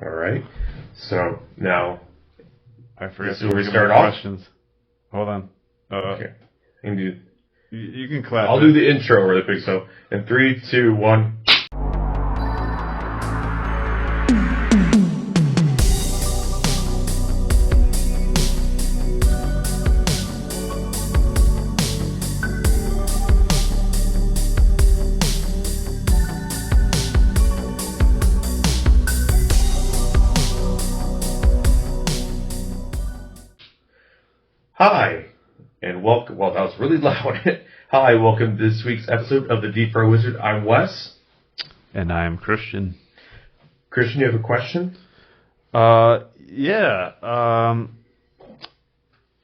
All right. So now, I forgot where we start off. Questions. Hold on. Okay. You can clap. I'll do the intro really quick. So in 3, 2, 1. Hi, and welcome. Well, that was really loud. Hi, welcome to this week's episode of the Deep Pro Wizard. I'm Wes. And I'm Christian. Christian, you have a question? Yeah.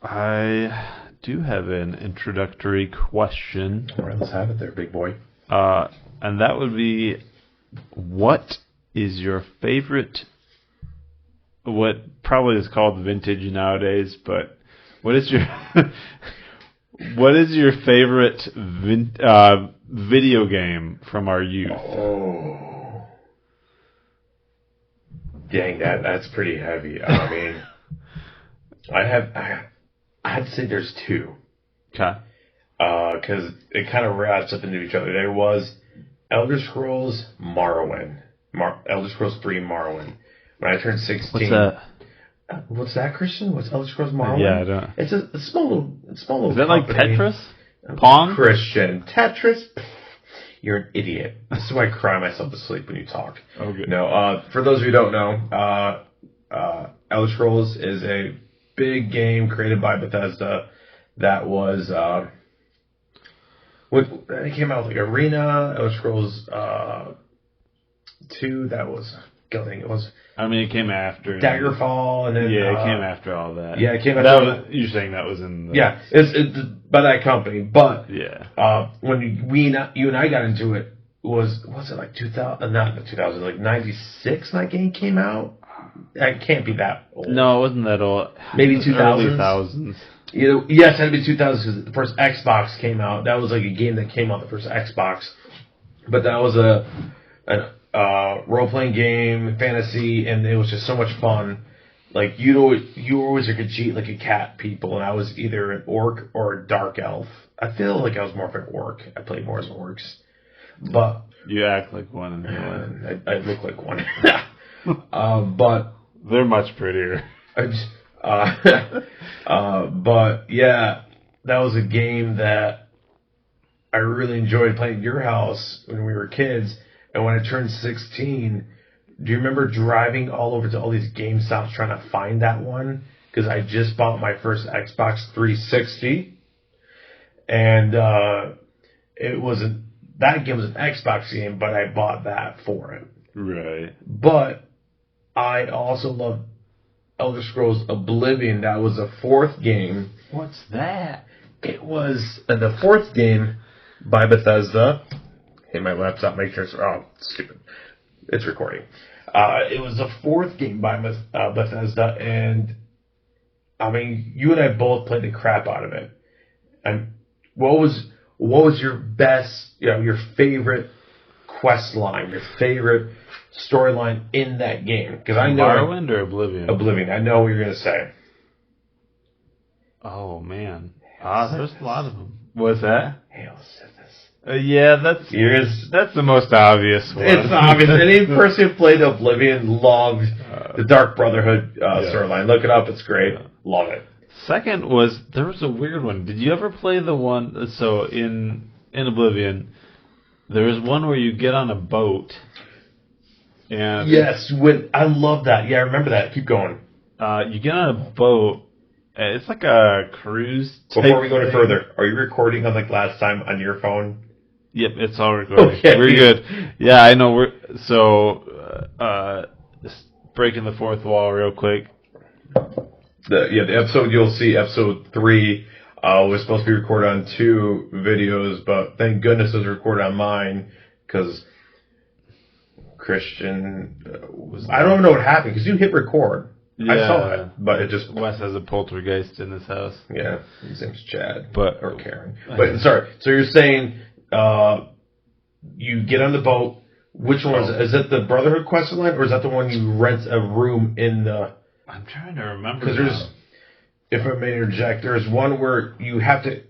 I do have an introductory question. All right, let's have it there, big boy. And that would be, what is your favorite, what probably is called vintage nowadays, but what is your favorite video game from our youth? Oh, dang, that's pretty heavy. I mean, I'd say there's two. Okay. Because it kind of wraps up into each other. There was Elder Scrolls Morrowind, Elder Scrolls 3 Morrowind. When I turned 16. What's that? What's that, Christian? What's Elder Scrolls Morrowind? Yeah, I don't. It's a small little. Is that like company. Tetris? Pong? Christian, Tetris. You're an idiot. This is why I cry myself to sleep when you talk. Oh, good. No, for those of you who don't know, Elder Scrolls is a big game created by Bethesda that was it came out like Arena, Elder Scrolls 2. That was it was. I mean, it came after Daggerfall, and then it came after all that. Yeah, it came after. You're saying that was in the... Yeah, it's by that company. But yeah, when you and I got into it, was it like 2000? Not 2000, like 96. That game came out. It can't be that old. No, it wasn't that old. Maybe 2000s. Early thousands. Yes, it had to be 2000 because the first Xbox came out. That was like a game that came out the first Xbox. But that was a role-playing game, fantasy, and it was just so much fun. Like, you were always like a cat people, and I was either an orc or a dark elf. I feel like I was more of an orc. I played more as orcs. But you act like one. And I look like one. But they're much prettier. But yeah, that was a game that I really enjoyed playing at your house when we were kids. And when I turned 16, do you remember driving all over to all these GameStops trying to find that one? Because I just bought my first Xbox 360, and that game was an Xbox game, but I bought that for it. Right. But I also love Elder Scrolls Oblivion. That was the fourth game. What's that? It was the fourth game by Bethesda. Hey, my laptop, make sure it's... Oh, stupid. It's recording. It was the fourth game by Bethesda, and I mean, you and I both played the crap out of it. And what was your best, your favorite quest line, your favorite storyline in that game? Because I know... Morrowind or Oblivion? Oblivion. I know what you're going to say. Oh, man. There's a lot of them. What's that? Hail Sithis. Yeah, that's the most obvious one. It's obvious. Any person who played Oblivion loved the Dark Brotherhood storyline. Look it up. It's great. Love it. Second there was a weird one. Did you ever play the one? So in Oblivion, there was one where you get on a boat. And yes, I love that. Yeah, I remember that. Keep going. You get on a boat. It's like a cruise. Before we go any further, are you recording on like last time on your phone? Yep, it's all recording. Okay. We're good. Yeah, I know. Just breaking the fourth wall real quick. The episode you'll see, episode 3, was supposed to be recorded on 2 videos, but thank goodness it was recorded on mine because Christian I don't know what happened because you hit record. Yeah. I saw it, but it just... Wes has a poltergeist in his house. Yeah, his name's Chad. Or Karen. But, sorry, so you're saying you get on the boat, Which one is it? Is it the Brotherhood quest line, or is that the one you rent a room in the? I'm trying to remember. Because there's, if I may interject, there's one where you have to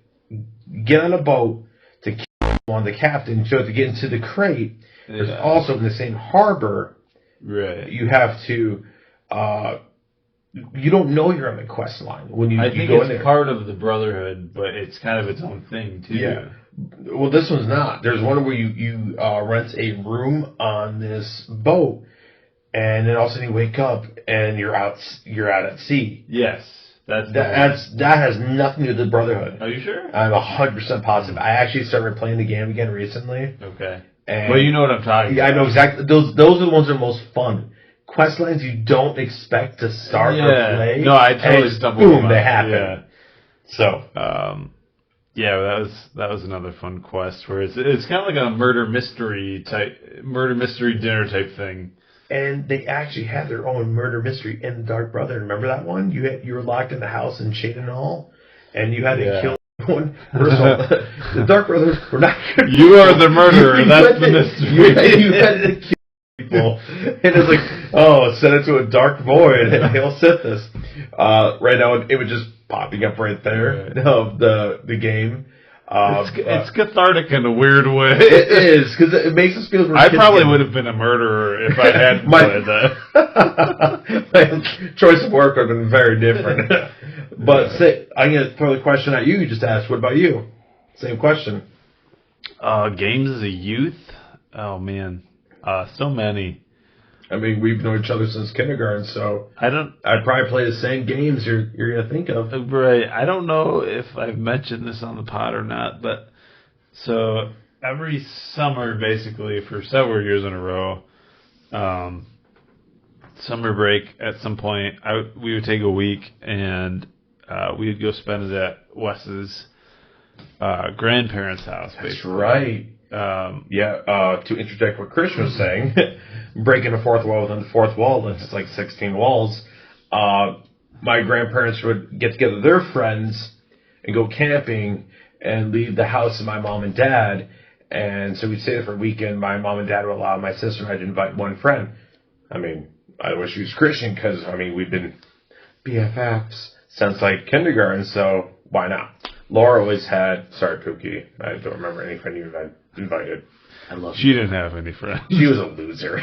get on a boat to kill on the captain, so to get into the crate. There's also in the same harbor. Right. You have to. You don't know you're on the quest line when you. I think go it's in there. part of the Brotherhood, but it's kind of its own thing too. Yeah. Well, this one's not. There's one where you rent a room on this boat, and then all of a sudden you wake up and you're out at sea. Yes, that has nothing to do with the Brotherhood. Are you sure? I'm 100% positive. I actually started playing the game again recently. Okay. And Well, you know what I'm talking about. I know exactly. Those are the ones that are most fun. Quest lines you don't expect to start or play. No, I totally and stumbled. boom, they happen. Yeah. So. Yeah, that was another fun quest where it's kind of like a murder mystery dinner type thing. And they actually had their own murder mystery in Dark Brother. Remember that one? You were locked in the house in Chain and Hall, and you had to kill one. First of all, the Dark Brothers were not good. You are the murderer. That's the mystery. You had to kill people, and it's like, send it to a dark void, and he'll set this. Right now, it was just popping up right there of the game. It's cathartic in a weird way. It is, because it makes us feel. I probably would have been a murderer if I hadn't played that. My choice of work would have been very different. But I'm going to throw the question at you. You just asked. What about you? Same question. Games as a youth? Oh man, so many. I mean, we've known each other since kindergarten, so I'd probably play the same games you're going to think of. Right. I don't know if I've mentioned this on the pod or not, but so every summer, basically, for several years in a row, summer break at some point, we would take a week and we would go spend it at Wes's grandparents' house. Basically. That's right. To interject what Christian was saying, breaking the fourth wall within the fourth wall, that's like 16 walls. My grandparents would get together their friends and go camping and leave the house of my mom and dad. And so we'd stay there for a weekend. My mom and dad would allow my sister and I to invite one friend. I mean, I wish he was Christian because, I mean, we've been BFFs since like kindergarten, so why not? Laura always had, sorry, Pookie, I don't remember any friend you had invited. I love She didn't have any friends. She was a loser.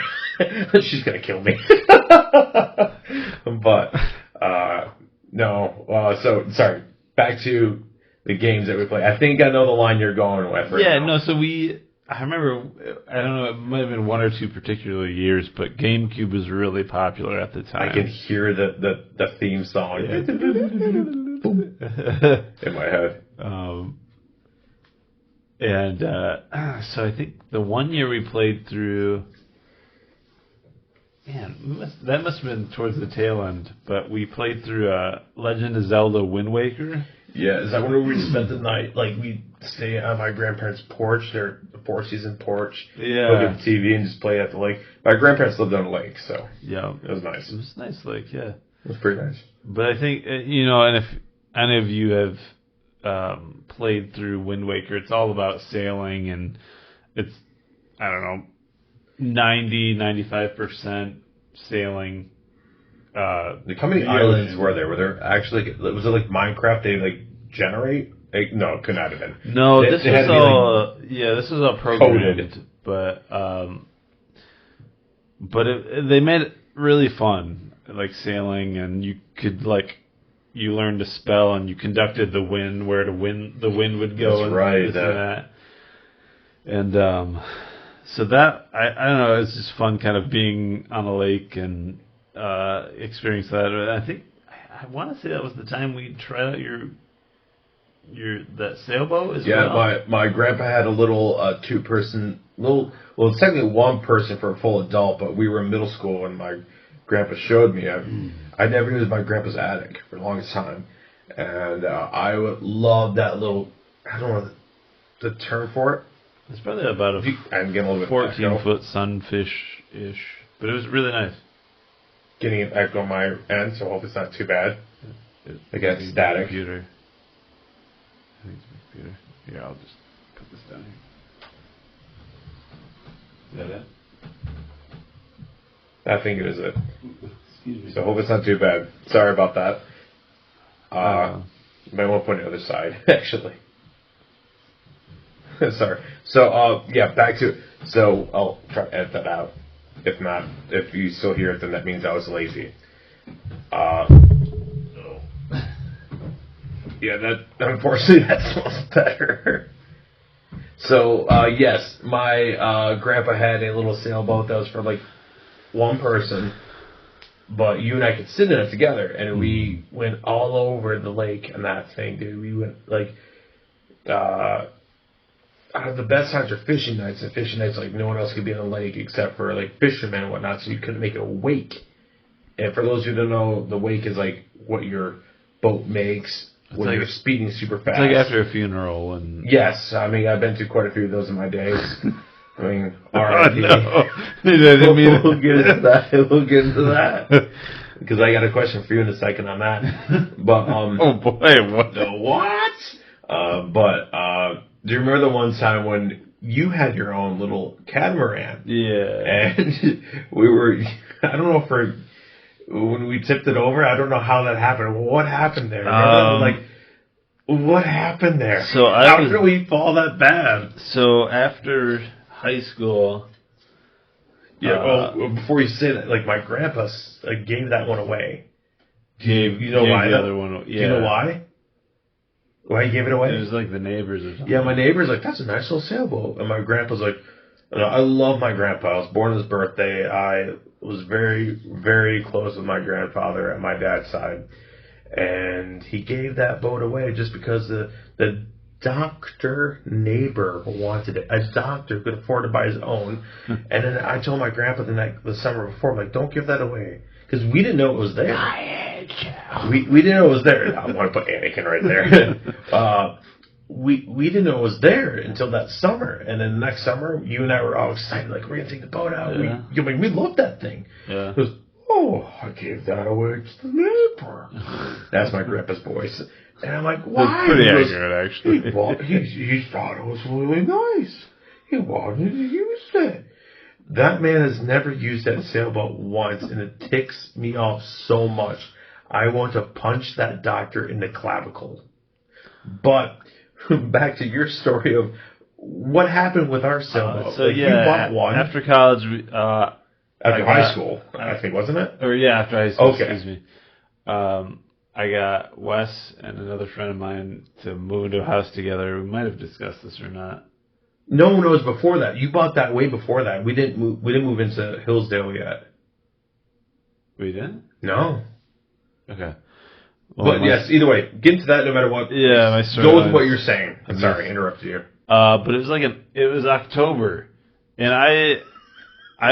She's going to kill me. But, no. So, sorry, back to the games that we play. I think I know the line you're going with right now. So I remember, I don't know, it might have been one or two particular years, but GameCube was really popular at the time. I can hear the theme song in my head. So I think the one year we played through, that must have been towards the tail end, but we played through Legend of Zelda Wind Waker. Yeah, is that when we spent the night? Like, we'd stay on my grandparents' porch, their four-season porch, look at the TV, and just play at the lake. My grandparents lived on a lake, so it was nice. It was a nice lake, yeah. It was pretty nice. But I think, and if any of you have played through Wind Waker, it's all about sailing, and it's, I don't know, 95% sailing. How many islands were there? Were there actually, was it like Minecraft? They like generate? No, it could not have been. No, this was all programmed, but they made it really fun, like sailing, and you could you learned a spell and you conducted the wind where the wind would go. That's right. And that. And so that I don't know, it's just fun, kind of being on a lake and experience that. I think I want to say that was the time we tried out your that sailboat as well. Yeah, my grandpa had a little two-person, it's technically one person for a full adult, but we were in middle school and my grandpa showed me. I never used my grandpa's attic for the longest time, and I would love that little, I don't know the term for it. It's probably about a I'm getting a little bit 14-foot sunfish-ish, but it was really nice. Getting an echo on my end, so I hope it's not too bad. Against static. Computer. I think it's my computer. Here, I'll just put this down here. Is that it? I think it is it. Excuse me. So I hope it's not too bad. Sorry about that. Might want to point the other side, actually. Sorry. So, yeah, back to it. So, I'll try to edit that out. If not, if you still hear it, then that means I was lazy. Yeah, that, unfortunately, that smells better. So, yes, my grandpa had a little sailboat that was for, like, one person. But you and I could sit in it together, and we went all over the lake on that thing, dude. We went, like, the best times are fishing nights, and fishing nights, like, no one else could be on the lake except for, like, fishermen and whatnot, so you couldn't make a wake. And for those who don't know, the wake is, like, what your boat makes when you're speeding super fast. It's like after a funeral. And Yes, I mean, I've been to quite a few of those in my days. I mean, oh, R.I.P. no. We'll get into that. We'll get into that. Because I got a question for you in a second on that. But, oh, boy. What? the what? Do you remember the one time when you had your own little catamaran? Yeah. And we were, I don't know if when we tipped it over, I don't know how that happened. What happened there? Remember, what happened there? So How did we fall that bad? So after high school... Yeah, well, before you say that, like, my grandpa gave that one away. You know why? The other one, Do you know why? Why he gave it away? It was like the neighbors or something. Yeah, my neighbor's like, that's a nice little sailboat. And my grandpa's like, I love my grandpa. I was born on his birthday. I was very, very close with my grandfather at my dad's side. And he gave that boat away just because the doctor neighbor wanted it. A doctor could afford to buy his own. And then I told my grandpa the summer before, I'm like, don't give that away. Because we didn't know it was there. We didn't know it was there. I want to put Anakin right there. We didn't know it was there until that summer. And then next summer, you and I were all excited, like, we're going to take the boat out. Yeah. We loved that thing. Yeah. It was, I gave that away to the neighbor. That's my grandpa's voice. And I'm like, why? It's pretty accurate, actually. He thought it was really nice. He wanted to use it. That man has never used that sailboat once, and it ticks me off so much. I want to punch that doctor in the clavicle. But back to your story of what happened with our sailboat. So you bought one after college, after high school, I think, wasn't it? Or yeah, after high school. Okay. Excuse me. I got Wes and another friend of mine to move into a house together. We might have discussed this or not. No, it was before that. You bought that way before that. We didn't move into Hillsdale yet. We didn't? No. Okay. Well, but yes, either way, get into that no matter what. Yeah, my story. Go with what you're saying. I'm sorry, I interrupted you. But it was it was October, and I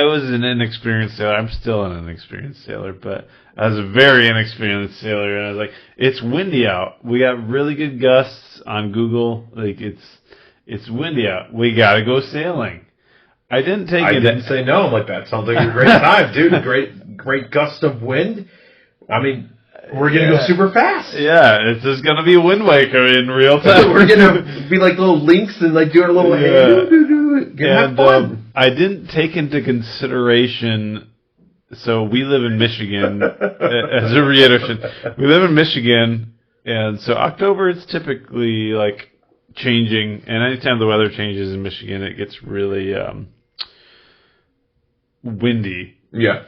was an inexperienced sailor. I'm still an inexperienced sailor, but I was a very inexperienced sailor, and I was like, it's windy out. We got really good gusts on Google. Like, it's windy out. We gotta go sailing. I didn't say no. I'm like, that sounds like a great time, dude. Great gust of wind. I mean, we're gonna go super fast. Yeah, it's just gonna be a Wind Waker in real time. We're gonna be like little links and like doing a little have fun. I didn't take into consideration. So we live in Michigan. As a reiteration, we live in Michigan, and so October is typically like changing. And anytime the weather changes in Michigan, it gets really windy. Yeah.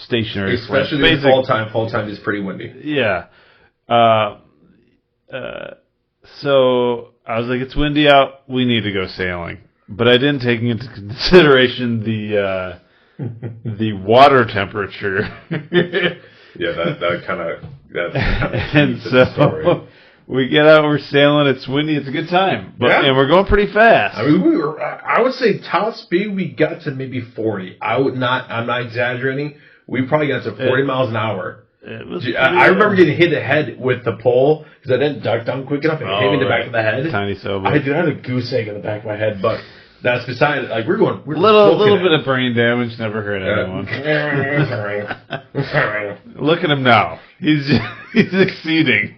Stationary. Especially in fall time. Fall time is pretty windy. Yeah. So I was like, it's windy out. We need to go sailing. But I didn't take into consideration the water temperature. Yeah, that's kind of and so we get out, we're sailing, it's windy, it's a good time. And we're going pretty fast. I mean, I would say top speed we got to maybe 40. I'm not exaggerating. We probably got to 40 miles an hour. I remember getting hit in the head with the pole because I didn't duck down quick enough and it hit me in the back of the head. Tiny sailboat. I had a goose egg in the back of my head, but that's beside it. Like, we're little bit of brain damage, never hurt anyone. Look at him now. He's exceeding.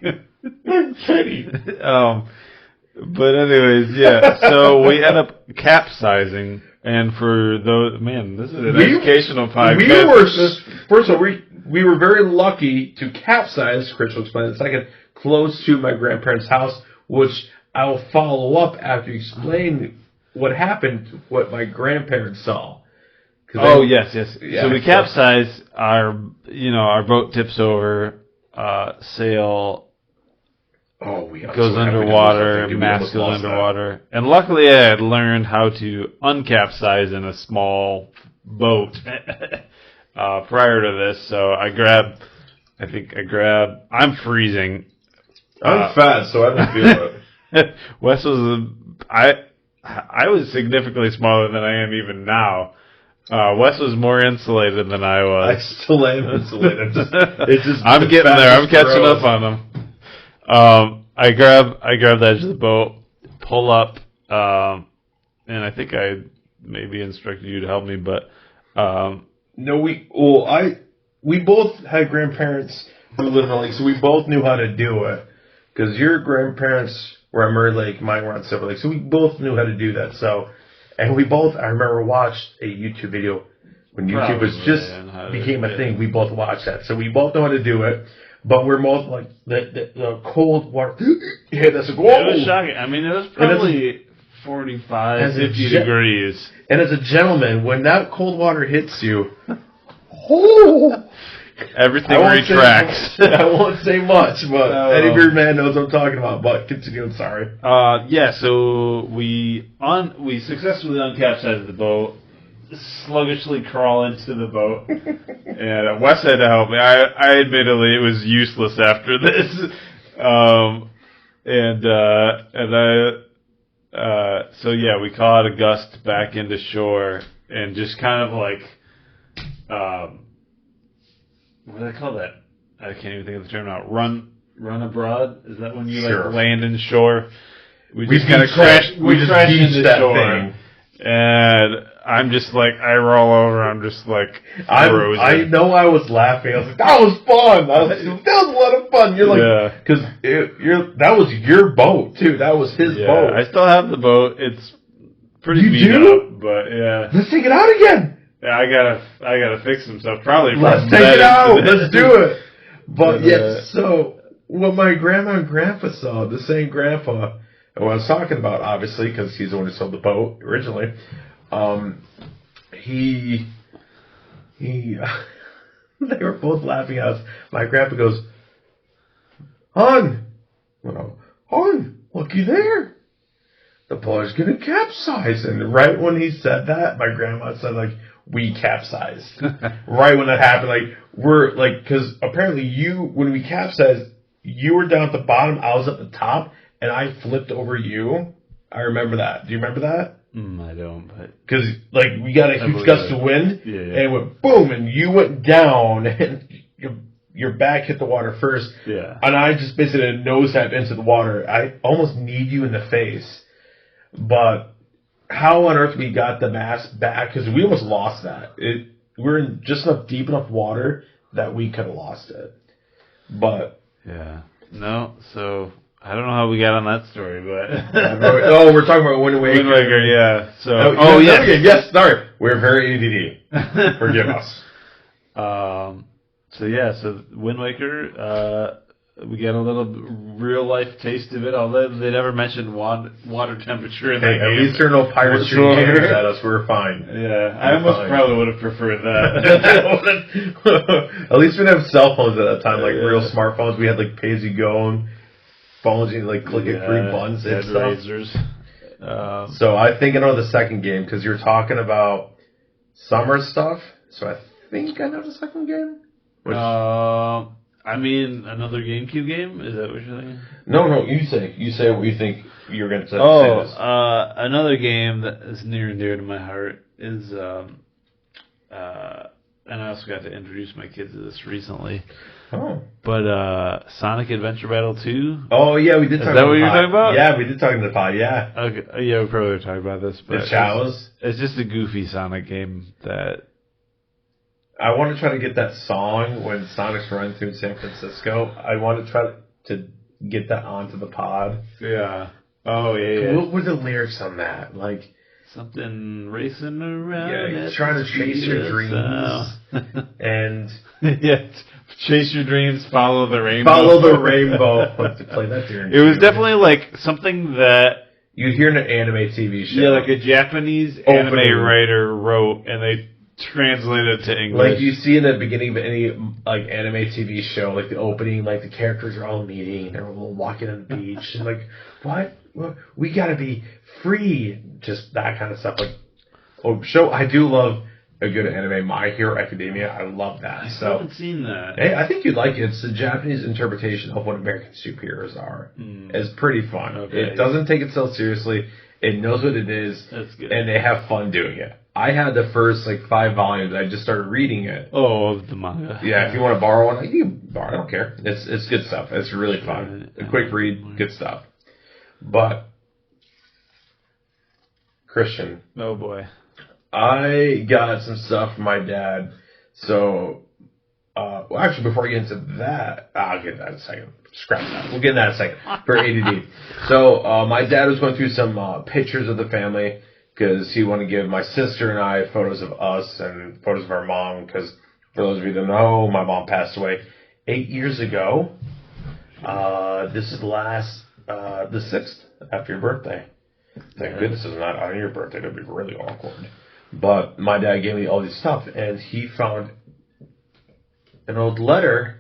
But anyways, yeah. So we end up capsizing And for those, man, this is an educational podcast. We were, first of all, we were very lucky to capsize, Chris will explain in a second, close to my grandparents' house, which I will follow up after you explain what happened, what my grandparents saw. Oh, yes. Yeah, so we capsize, our boat tips over, sail goes underwater, mast goes underwater. And luckily I had learned how to uncapsize in a small boat prior to this. So I'm freezing. I'm fat, so I don't feel it. Wes I was significantly smaller than I am even now. Wes was more insulated than I was. I still am insulated. I'm getting there. I'm catching up on him. I grab the edge of the boat, pull up, and I think I maybe instructed you to help me, but no, we both had grandparents who lived on Lake, so we both knew how to do it. Because your grandparents were on Murray Lake, mine were on Silver Lake, so we both knew how to do that. So, and we both, I remember, watched a YouTube video when YouTube became a thing. We both watched that, so we both know how to do it. But we're both like the cold water hit us. Whoa! It was shocking. I mean, it was probably 45, 50 degrees. And as a gentleman, when that cold water hits you, oh. Everything retracts. I won't say much, but any beard man knows what I'm talking about. But continue, I'm sorry. So we successfully uncapsized the boat, sluggishly crawl into the boat, and Wes had to help me. I admittedly, it was useless after this. We caught a gust back into shore and just kind of like, what do they call that? I can't even think of the term now. Run abroad? Is that when you like land in shore? We just kind of crashed. We just crashed into shore, thing. And I'm just like, I roll over. I'm just like, frozen. I know I was laughing. I was like, that was fun. That was a lot of fun. You're like, because that was your boat too. That was his boat. I still have the boat. It's pretty beat up, but yeah. Let's take it out again. Yeah, I gotta fix some stuff. Probably. Let's take it out. Let's do it. But so what my grandma and grandpa saw, the same grandpa who I was talking about, obviously, because he's the one who sold the boat originally. They were both laughing at us. My grandpa goes, "Hon, looky there. The boat's gonna capsize." And right when he said that, my grandma said, like, we capsized. Right when that happened, like, we're like, because apparently when we capsized, you were down at the bottom, I was at the top, and I flipped over you. I remember that. Do you remember that? I don't, but because like we got a huge gust of wind, and it went boom, and you went down, and your back hit the water first, and I just basically did a nose dive into the water. I almost kneed you in the face, but how on earth we got the mast back? Because we almost lost that. We're in just enough deep enough water that we could have lost it, but so. I don't know how we got on that story, but we're talking about Wind Waker. Wind Waker, yeah. So, yes, sorry, we're very ADD. Forgive us. So Wind Waker, we get a little real life taste of it. Although they never mentioned water temperature in the game. At least there are no pirates shooting hammers at us. We're fine. Yeah, I almost probably would have preferred that. At least we didn't have cell phones at that time, like real smartphones. We had like pay as you go and phones, you like clicking free buttons and stuff. Razors. So I think I know the second game because you're talking about summer stuff. So I think I know the second game. I mean, another GameCube game? Is that what you're thinking? No. You say what you think you're going to say. Another game that is near and dear to my heart is, and I also got to introduce my kids to this recently. Oh. But Sonic Adventure Battle 2. Oh, yeah, we did talk about it. Is that what you were talking about? Yeah, we did talk about the pod, yeah. Okay, yeah, we probably were talking about this. But it's just a goofy Sonic game that... I want to try to get that song when Sonic's running through San Francisco. I want to try to get that onto the pod. Yeah. Oh, yeah. What were the lyrics on that? Like... something racing around. Yeah, you're at trying the to chase speed your of dreams. sound. And Yeah, chase your dreams, follow the rainbow. follow the rainbow. Let's play that during It was TV. definitely like something that You'd hear in an anime TV show. like a Japanese Opening. anime writer wrote, and they translated it to English. Like you see in the beginning of any like anime TV show, like the opening, like the characters are all meeting, they're all walking on the beach, and like, what? We gotta be free, just that kind of stuff. Like, I do love a good anime, My Hero Academia. I love that. I So, haven't seen that. hey, I think you'd like it. It's the Japanese interpretation of what American superheroes are. It's pretty fun. Okay. It doesn't take itself seriously. It knows what it is, That's good. and they have fun doing it. I had the first 5 volumes. I just started reading it. Oh, of the manga. Yeah, if you want to borrow one, you can borrow. I don't care. It's good stuff. It's really fun. Right. A quick read, good stuff. But Christian, Oh boy. I got some stuff from my dad. So, well, actually, before I get into that, I'll get that in a second. Scrap that. We'll get in that in a second for ADD. So, my dad was going through some pictures of the family because he wanted to give my sister and I photos of us and photos of our mom. Because for those of you that know, my mom passed away 8 years ago. This is the 6th after your birthday. Thank goodness it's not on your birthday. That'd be really awkward. But my dad gave me all this stuff, and he found an old letter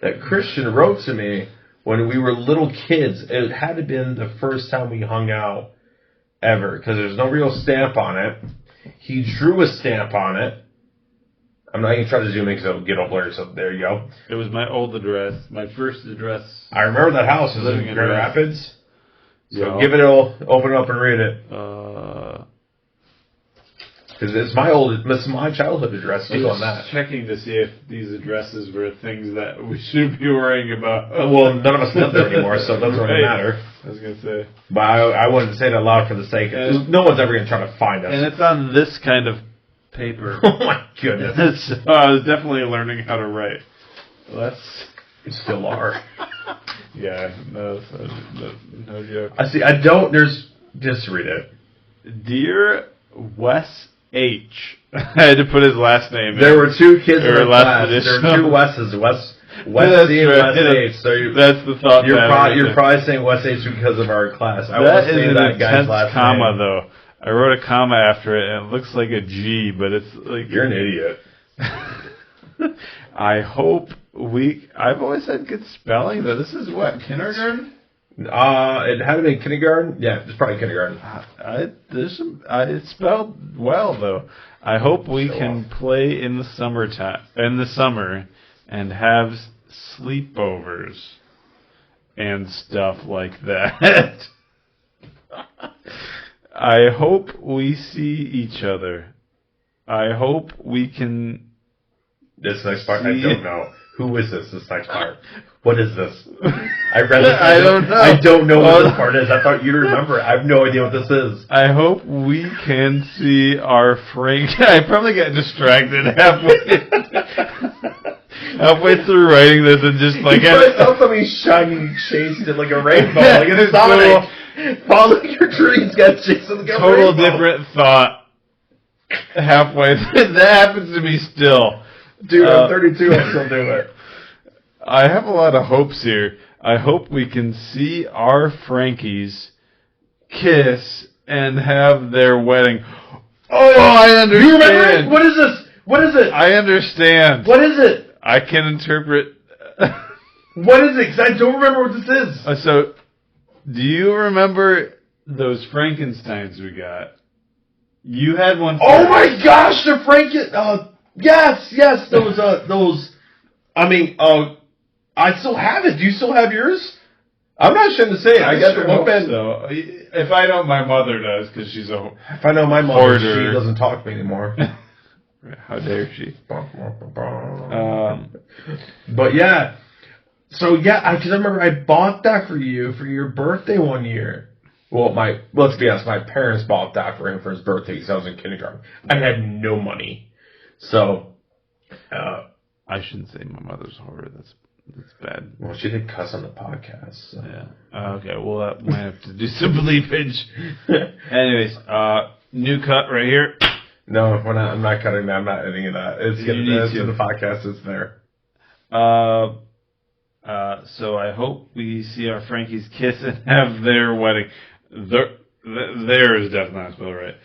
that Christian wrote to me when we were little kids. It had to have been the first time we hung out ever, because there's no real stamp on it. He drew a stamp on it. I'm not even trying to zoom in because it'll get all blurry, so there you go. It was my old address, my first address. I remember that house. It was Living in in Grand Rapids. Rapids. So Yeah. give it open it up and read it. Because it's my childhood address too on that. Checking to see if these addresses were things that we should be worrying about. Well, none of us live there anymore, so it doesn't really Right. matter. I was gonna say. But I wouldn't say that loud for the sake of... No one's ever going to try to find us. And it's on this kind of paper. Oh my goodness. So I was definitely learning how to write. Let's. You still are. Yeah, no joke. I see. I don't... Just read it. Dear Wes H. I had to put his last name in. There were 2 kids in Or our last class. edition. There were 2 Wes's. Wes That's C and right. Wes H. So That's the thought. you're probably saying Wes H because of our class. I That won't is say an that guy's intense last comma, name. though. I wrote a comma after it, and it looks like a G, but it's like... You're an idiot. I hope I've always had good spelling, though. This is what, kindergarten? It had to be kindergarten. Yeah, it's probably kindergarten. It's spelled well, though. I hope we Show can off. play in the summer, and have sleepovers and stuff like that. I hope we see each other. I hope we can... This next part, I See? don't know. Who is this next part? What is this? I read this. I don't know. I don't know what this part is. I thought you'd remember. I have no idea what this is. I hope we can see our Frank... I probably got distracted halfway through writing this and just like... I saw something shiny chased it like a rainbow. Like it's Sonic. Follow your dreams, get chased like a Total rainbow. different thought halfway through. That happens to me still. Dude, I'm 32. I still do it. I have a lot of hopes here. I hope we can see our Frankies kiss and have their wedding. Oh, I understand. You remember it? What is this? What is it? I understand. What is it? I can interpret. What is it? 'Cause I don't remember what this is. So, do you remember those Frankensteins we got? You had one. Oh first. my gosh, the Franken. Yes, those. I mean, I still have it. Do you still have yours? I'm not ashamed to say it. I got the one pen. So. If I don't, my mother does because she's a. If I know my mother, Hoarder. she doesn't talk to me anymore. How dare she? But yeah. So yeah, because I remember I bought that for you for your birthday one year. Well, let's be honest, my parents bought that for him for his birthday because I was in kindergarten. I had no money. So, I shouldn't say my mother's a horror. That's That's bad. Well, she did cuss on the podcast. So. Yeah. Okay. Well, that might have to do some bleepage. Anyways, new cut right here. No, we're not. I'm not cutting that. I'm not editing that. It's You getting need this to. in the podcast. It's there. So I hope we see our Frankies kiss and have their wedding. There is definitely not spelled right.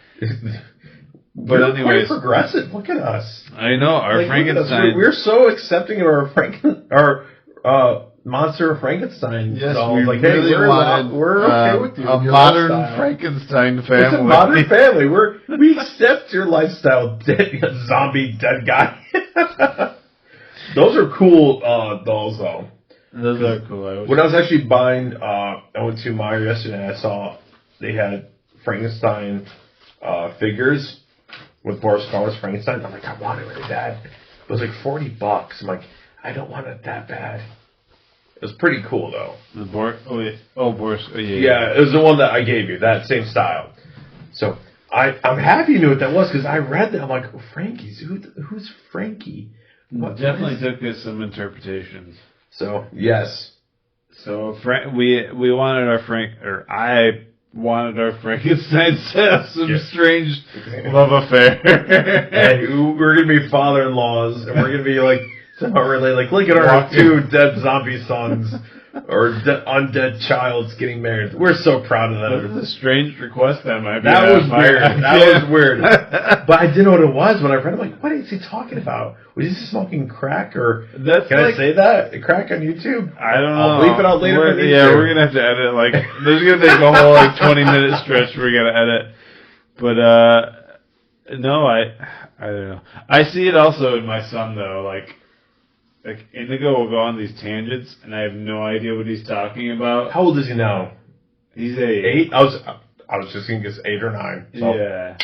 But We're anyways, quite progressive. Look at us. I know our Like, look at us. Frankenstein. We're so accepting of our monster Frankenstein. Yes, dolls. we like, really hey, wanted we're okay with you. a with your modern lifestyle. Frankenstein family. It's a modern family. We accept your lifestyle, zombie dead guy. Those are cool dolls, though. Those are cool. When I was actually buying, I went to Meijer yesterday and I saw they had Frankenstein figures with Boris Karloff's Frankenstein. I'm like, I want it really bad. It was like $40. I'm like, I don't want it that bad. It was pretty cool though. The Boris. Oh yeah. Oh Boris. Oh yeah. Yeah, it was the one that I gave you, that same style. So I'm happy you knew what that was because I read that. I'm like, oh, Frankie's who's Frankie? What Definitely is- took us some interpretations. So yes. So we wanted I wanted our Frankensteins to have some Yeah. strange love affair. And we're gonna be father-in-laws, and we're gonna be like somehow related. Like, look at our two dead zombie sons or undead childs getting married. We're so proud of That them. was a strange request on my That behalf. was weird. That was weird. But I didn't know what it was when I read it. I'm like, what is he talking about? Was he smoking crack or? That's Can like, I say that? Crack on YouTube? I don't know. I'll bleep it out later for YouTube. Yeah, we're gonna have to edit. Like, there's gonna take a whole 20-minute stretch we're gonna edit. But no, I don't know. I see it also in my son though. Like Indigo will go on these tangents, and I have no idea what he's talking about. How old is he now? He's 8. 8? I was just gonna guess 8 or 9. So. Yeah.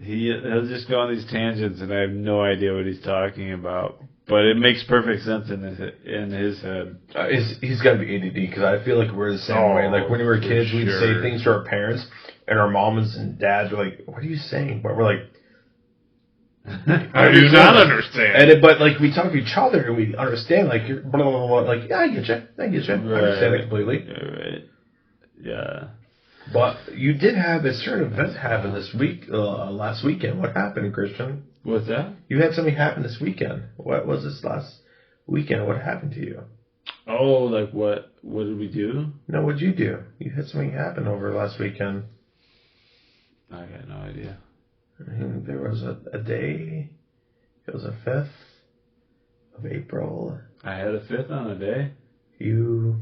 He'll just go on these tangents, and I have no idea what he's talking about. But it makes perfect sense in his head. He's got to be ADD because I feel like we're the same way. Like when we were for kids, we'd say sure. things to our parents, and our moms and dads were like, "What are you saying?" But we're like, I do not understand. but like we talk to each other and we understand. Like you're blah, blah, blah, blah. Like yeah, I get you. I understand it completely. Yeah, right. Yeah. But you did have a certain event happen this week, last weekend. What happened, Christian? What's that? You had something happen this weekend. What was this last weekend? What happened to you? Oh, like what? What did we do? No, what'd you do? You had something happen over last weekend. I got no idea. And there was a day. It was the 5th of April. I had a 5th on a day. You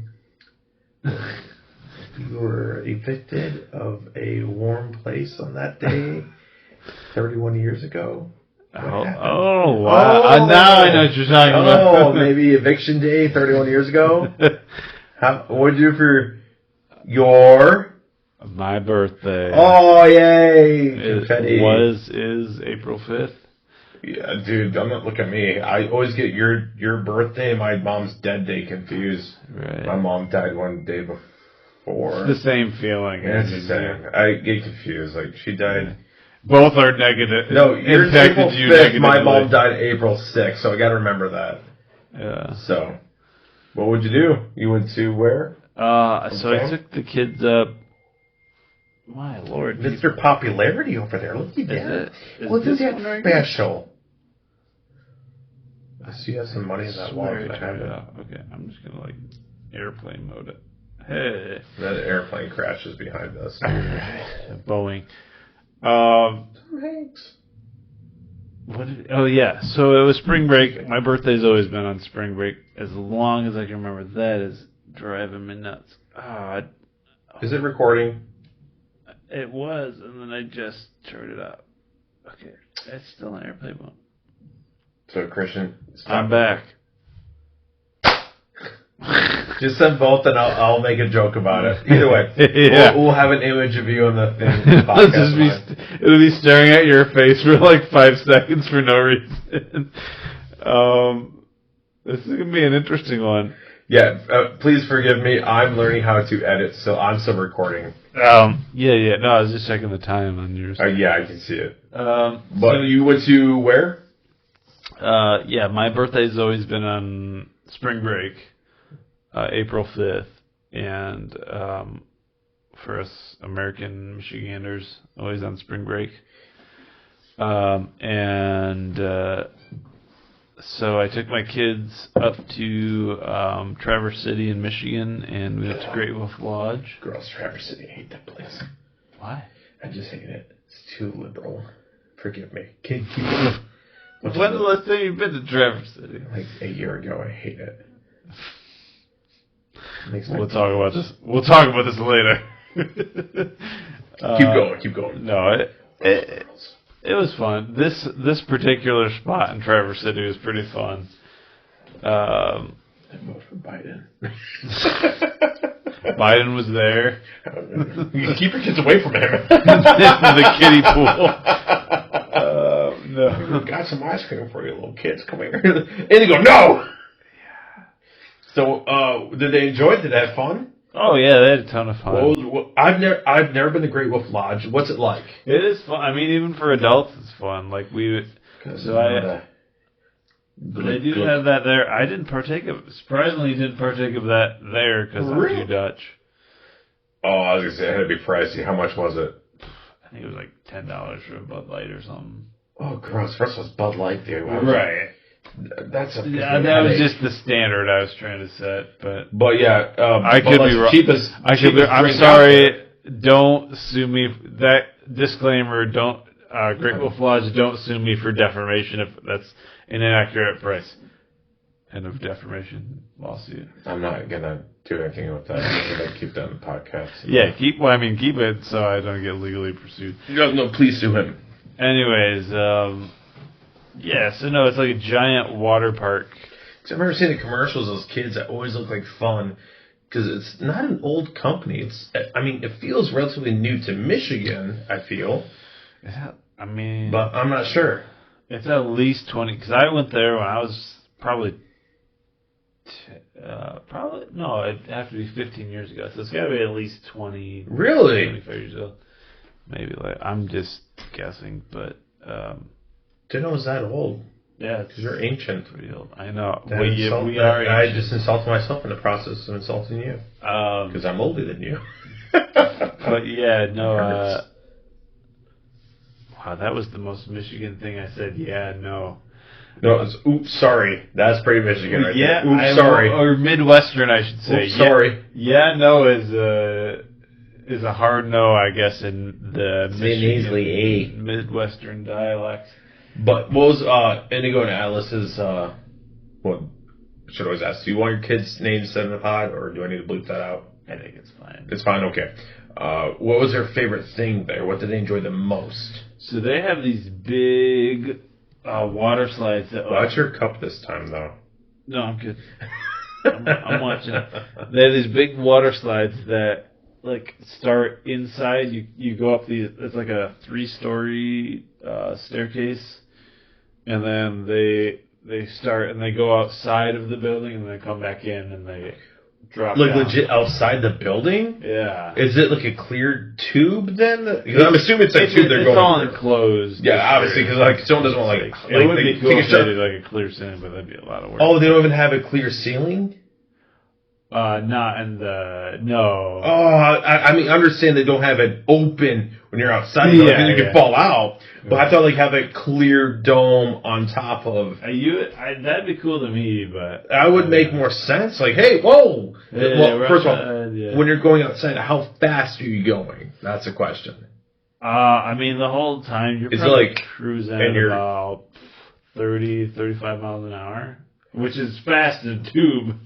were evicted of a warm place on that day 31 years ago. What happened? Oh, wow. Oh. Now I know what you're talking about. Oh, maybe eviction day 31 years ago. What'd you do for your... My birthday. Oh, yay! Confetti. Is April 5th. Yeah, dude, don't look at me. I always get your birthday and my mom's dead day confused. Right. My mom died one day before. It's the same feeling. Yeah, it's the same. I get confused. Like, she died... Both are negative. No, yours impacted April you 5th, negatively. my mom died April 6th, so I gotta remember that. Yeah. So, what would you do? You went to where? So I Okay. took the kids up. My lord. Mr. Popularity over there. Look at that. Is Look at this that one right special. I see you have some money in that Swear wallet. I I have turned it it. off. Okay, I'm just gonna like airplane mode it. Hey. That airplane crashes behind us. Boeing. Thanks. Oh yeah, so it was spring break. My birthday's always been on spring break, as long as I can remember. That is driving me nuts. Is it recording? It was, and then I just turned it up. Okay, it's still in airplane mode. So, Christian, I'm back. Just send both, and I'll make a joke about it. Either way, Yeah. we'll have an image of you on the thing. It'll just be, it'll be staring at your face for like 5 seconds for no reason. This is gonna be an interesting one. Yeah, please forgive me. I'm learning how to edit, so I'm still recording. Yeah. No, I was just checking the time on yours. Yeah, I can see it. But You went to where? yeah, my birthday's always been on spring break, April 5th, and for us American Michiganders, always on spring break. So I took my kids up to Traverse City in Michigan, and we went to Great Wolf Lodge. Girls, Traverse City, I hate that place. Why? I just hate it. It's too liberal. Forgive me. Keep it. When's the last time you've been to Traverse City? Like a year ago, I hate it. We'll talk about this. We'll talk about this later. Keep going. No, it was fun. This particular spot in Traverse City was pretty fun. I vote for Biden. Biden was there. You keep your kids away from him. The kiddie pool. No. Got some ice cream for you, little kids. Come here. And they go, no! So, did they enjoy it? Did they have fun? Oh yeah, they had a ton of fun. I've never been to Great Wolf Lodge. What's it like? It is fun. I mean, even for adults, it's fun. Like but I do have that there. I didn't partake of. Surprisingly, didn't partake of that there because I'm too Dutch. Oh, I was gonna say it had to be pricey. How much was it? I think it was like $10 for a Bud Light or something. Oh, gross! First was Bud Light, dude. Right. That's a that was just the standard I was trying to set, but yeah, I could be wrong. I'm sorry. Don't sue me. That disclaimer. Don't Great Wolf Lodge. Don't sue me for defamation if that's an inaccurate price. End of defamation lawsuit. I'm not gonna do anything with that. I'm gonna keep that in the podcast. Yeah, keep it so I don't get legally pursued. No, please sue him. Anyways, yeah, so no, it's like a giant water park. I've never seen the commercials of those kids that always look like fun. Because it's not an old company. It feels relatively new to Michigan, I feel. But I'm not sure. It's at least 20, because I went there when I was probably, no, it'd have to be 15 years ago. So it's got to be at least 20. Really? 25 years old. Maybe, I'm just guessing, but. Didn't know it was that old. Yeah, because you're ancient. Pretty old. I know. We are. I just insulted myself in the process of insulting you. Because I'm older than you. But yeah, no. Wow, that was the most Michigan thing I said. Yeah, no. No, it was, oops, sorry. That's pretty Michigan right there. Oops, sorry. Or Midwestern, I should say. Oops, sorry. Yeah, no is a hard no, I guess, in the Michigan, Midwestern dialect. But what was Indigo and Atlas's, what, should I always ask, do you want your kids' names said in the pod, or do I need to bleep that out? I think it's fine. It's fine, okay. What was their favorite thing there? What did they enjoy the most? So they have these big water slides. Watch your cup this time, though. No, I'm good. I'm watching. They have these big water slides that, start inside. You go up it's like a 3-story staircase. And then they start and they go outside of the building and then come back in and they drop down. Legit outside the building? Yeah. Is it like a clear tube then? Because I'm assuming it's a tube they're going. It's all enclosed. Yeah, obviously, because someone doesn't want it would be cool if they did like a clear ceiling, but that'd be a lot of work. Oh, they don't even have a clear ceiling? Not in the no. Oh, I understand they don't have it open when you're outside because you can fall out. But I thought have a clear dome on top of. That'd be cool to me, but that would make more sense. Hey, whoa! First of all, when you're going outside, how fast are you going? That's a question. The whole time you're probably cruising at about 30, 35 miles an hour. Which is fast in a tube.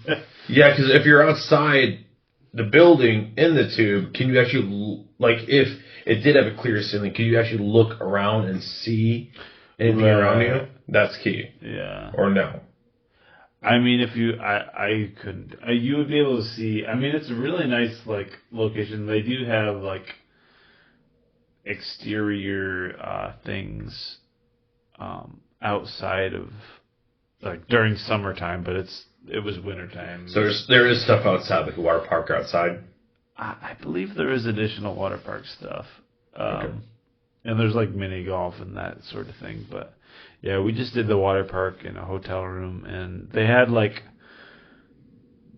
Yeah, because if you're outside the building in the tube, can you actually, if it did have a clear ceiling, can you actually look around and see anything around you? That's key. Yeah. Or no? If you, I couldn't. You would be able to see. It's a really nice, location. They do have, exterior things outside of. During summertime, but it was wintertime. So there is stuff outside, like a water park outside? I believe there is additional water park stuff. Okay. And there's mini golf and that sort of thing. But yeah, we just did the water park in a hotel room, and they had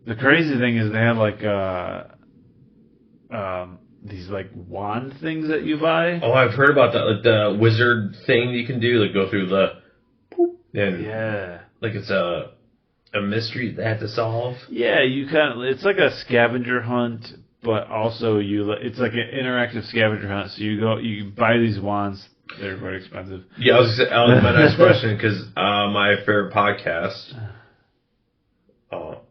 The crazy thing is they have like these like wand things that you buy. Oh, I've heard about that. Like the wizard thing you can do, like go through the, and Yeah. like it's a mystery they have to solve. Yeah, it's like a scavenger hunt, but also it's like an interactive scavenger hunt. So you buy these wands. They're very expensive. Yeah, that was my next question, because my favorite podcast,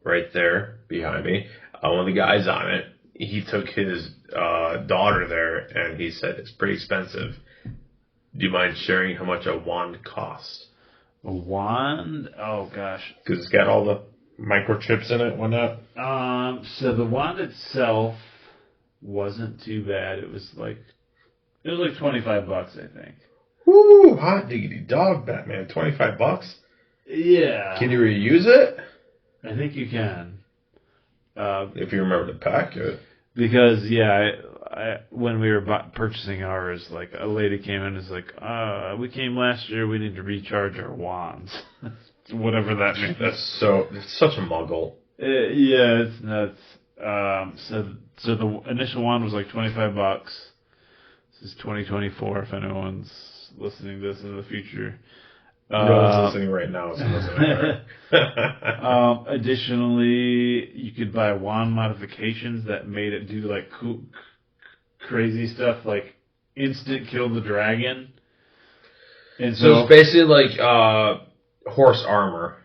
right there behind me, one of the guys on it, he took his daughter there, and he said it's pretty expensive. Do you mind sharing how much a wand costs? A wand? Oh gosh. Because it's got all the microchips in it, whatnot. So the wand itself wasn't too bad. It was like $25, I think. Woo! Hot diggity dog, Batman. $25. Yeah. Can you reuse it? I think you can. If you remember to pack it. Because I when we were purchasing ours, like a lady came in and was like, we came last year. We need to recharge our wands, whatever that means. It's such a muggle. Yeah, it's nuts. So the initial wand was like $25. This is 2024. If anyone's listening to this in the future. No one's listening right now. So listening additionally, you could buy wand modifications that made it do like crazy stuff, like instant kill the dragon. And so it's basically like horse armor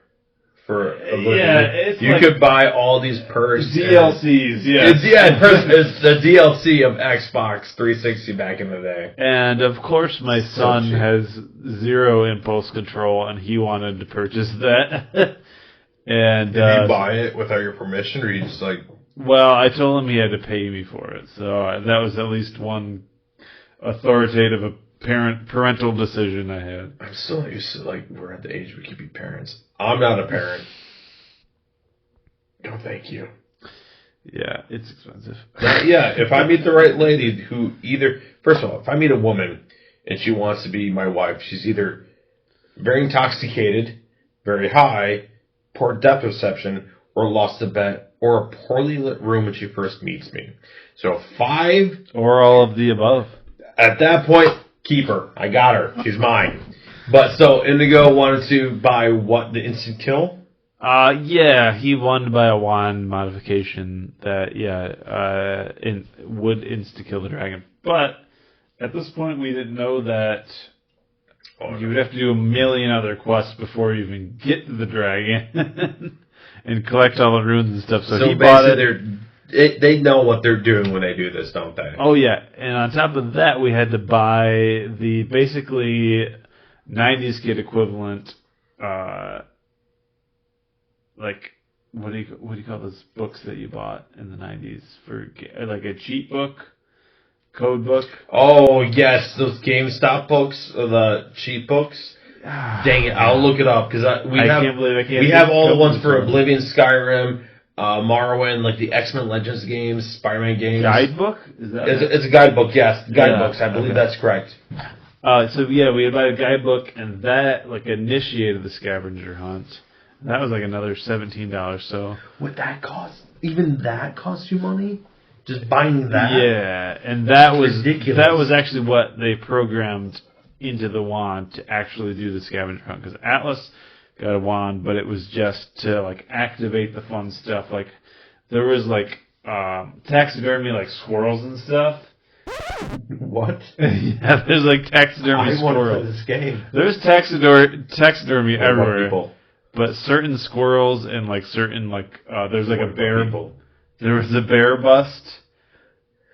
for Oblivion. Yeah, it's you like could buy all these perks. DLCs, It's the DLC of Xbox 360 back in the day. And of course, my son has zero impulse control, and he wanted to purchase that. And did you buy it without your permission, or you just like? Well, I told him he had to pay me for it, so that was at least one authoritative parental decision I had. I'm still not used to, like, we're at the age we could be parents. I'm not a parent. No, thank you. Yeah, it's expensive. Yeah, if I meet the right lady who first of all, if I meet a woman and she wants to be my wife, she's either very intoxicated, very high, poor depth perception, or lost a bet, or a poorly lit room when she first meets me. So 5... Or all of the above. At that point, keep her. I got her. She's mine. But so Indigo wanted to buy what? The instant kill? Yeah, he wanted to buy a wand modification that, would insta kill the dragon. But at this point, we didn't know that you would have to do a million other quests before you even get to the dragon and collect all the runes and stuff. So he bought it. They know what they're doing when they do this, don't they? Oh yeah, and on top of that, we had to buy the basically 90s kid equivalent, like what do you call those books that you bought in the 90s for like a cheat book, code book? Oh yes, those GameStop books, or the cheat books. Dang it, I'll look it up because we have all the ones for Oblivion, Skyrim, Morrowind, like the X-Men Legends games, Spider-Man games. Guidebook? Is that it's a guidebook, yes. Guidebooks, I believe that's correct. So yeah, we had bought a guidebook, and that like initiated the scavenger hunt. That was like another $17. So would that cost? Even that cost you money? Just buying that? Yeah, and that was ridiculous. That was actually what they programmed into the wand to actually do the scavenger hunt, because Atlas got a wand, but it was just to like activate the fun stuff. Like there was like taxidermy, like squirrels and stuff. What? Yeah, there's like taxidermy squirrels. I want to play this game. There's taxidermy everywhere, but certain squirrels and like certain like there's like a bear. There was a bear bust.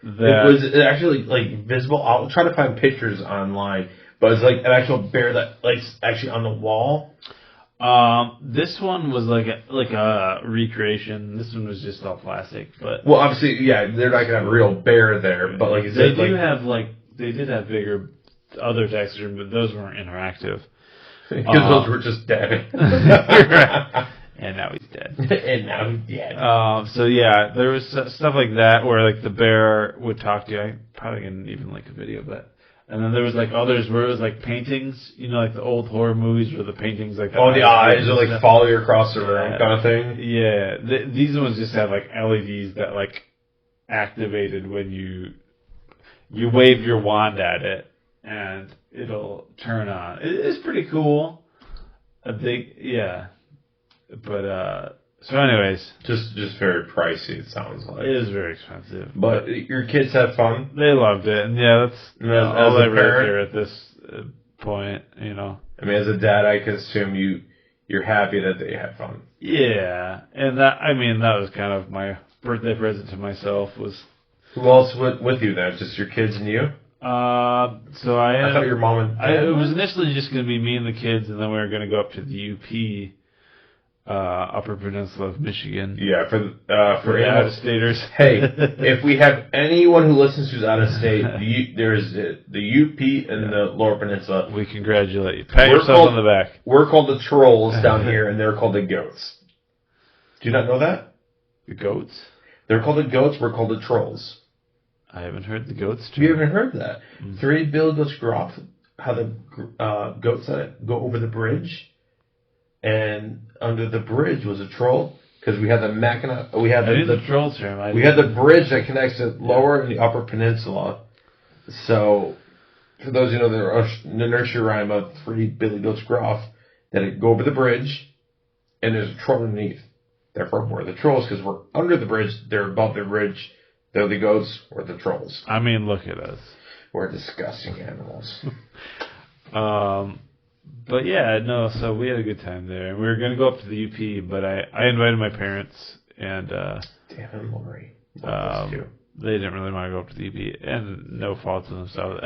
That it was actually like visible. I'll try to find pictures online, but it's like an actual bear that like actually on the wall. This one was like a recreation. This one was just all plastic, but well, obviously, yeah, they're not gonna have a real bear there, but like they did have bigger other taxidermy, but those weren't interactive because those were just dead. And now he's dead. And now he's dead. So yeah, there was stuff like that where like the bear would talk to you. I probably can even link a video of that. And then there was like others where it was like paintings, like the old horror movies where the paintings like The eyes are like follow you across the room kind of thing. Yeah, these ones just have like LEDs that like activated when you wave your wand at it and it'll turn on. It's pretty cool. But so anyways, just very pricey. It sounds like it is very expensive. But your kids had fun. They loved it, and that's all I really care at this point. I mean, as a dad, I can assume you're happy that they had fun. Yeah, and that was kind of my birthday present to myself. Was who else with you then? Just your kids and you? So I thought your mom and dad. It was initially just going to be me and the kids, and then we were going to go up to the UP. Upper Peninsula of Michigan. Yeah, for out of staters. Hey, if we have anyone who listens who's out of state, there's the UP and the Lower Peninsula. We congratulate you. Pat yourself on the back. We're called the Trolls down here, and they're called the Goats. Do you not know that? The Goats? They're called the Goats. We're called the Trolls. I haven't heard the Goats. You haven't heard that? Mm-hmm. 3 Billy Goats Groff, how the goats go over the bridge. And under the bridge was a troll because we had the the troll term. We had the bridge that connects the lower and the upper peninsula. So, for those who know the nursery rhyme of 3 Billy Goats Groff, that it go over the bridge, and there's a troll underneath. Therefore, we're the trolls because we're under the bridge. They're above the bridge. They're the goats. We're the trolls. I mean, look at us. We're disgusting animals. But yeah, no, so we had a good time there. We were going to go up to the UP, but I invited my parents, and damn, Lori. They didn't really want to go up to the UP, and no fault to themselves.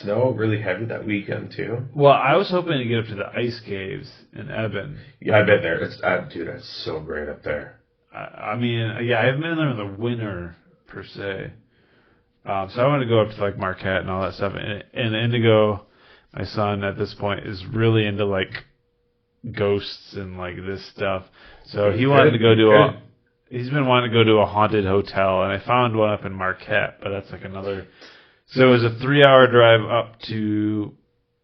Snow really heavy that weekend too. Well, I was hoping to get up to the ice caves in Eben. Yeah, I bet there. Dude, that's so great up there. I haven't been there in the winter per se. So I want to go up to like Marquette and all that stuff, and Indigo. My son at this point is really into like ghosts and like this stuff. So he wanted to go to he's been wanting to go to a haunted hotel, and I found one up in Marquette, but that's like another. So it was a 3-hour drive up to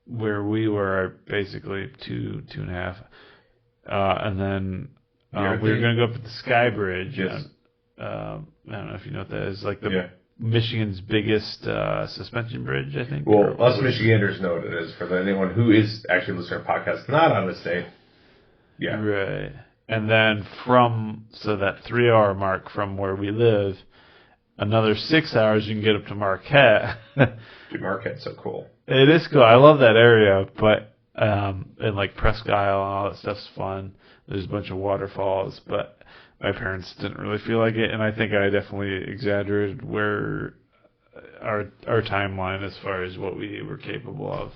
where we were, basically 2.5. And then we were going to go up to the Sky Bridge. Yes. I don't know if you know what that is. Like Michigan's biggest suspension bridge, I think. Well, us Michiganders know what it is. For anyone who is actually listening to our podcast, not out of the state. Yeah. Right. And then that 3-hour mark from where we live, another 6 hours you can get up to Marquette. Dude, Marquette's so cool. It is cool. I love that area, but and like Presque Isle and all that stuff's fun. There's a bunch of waterfalls, but my parents didn't really feel like it, and I think I definitely exaggerated where our timeline as far as what we were capable of.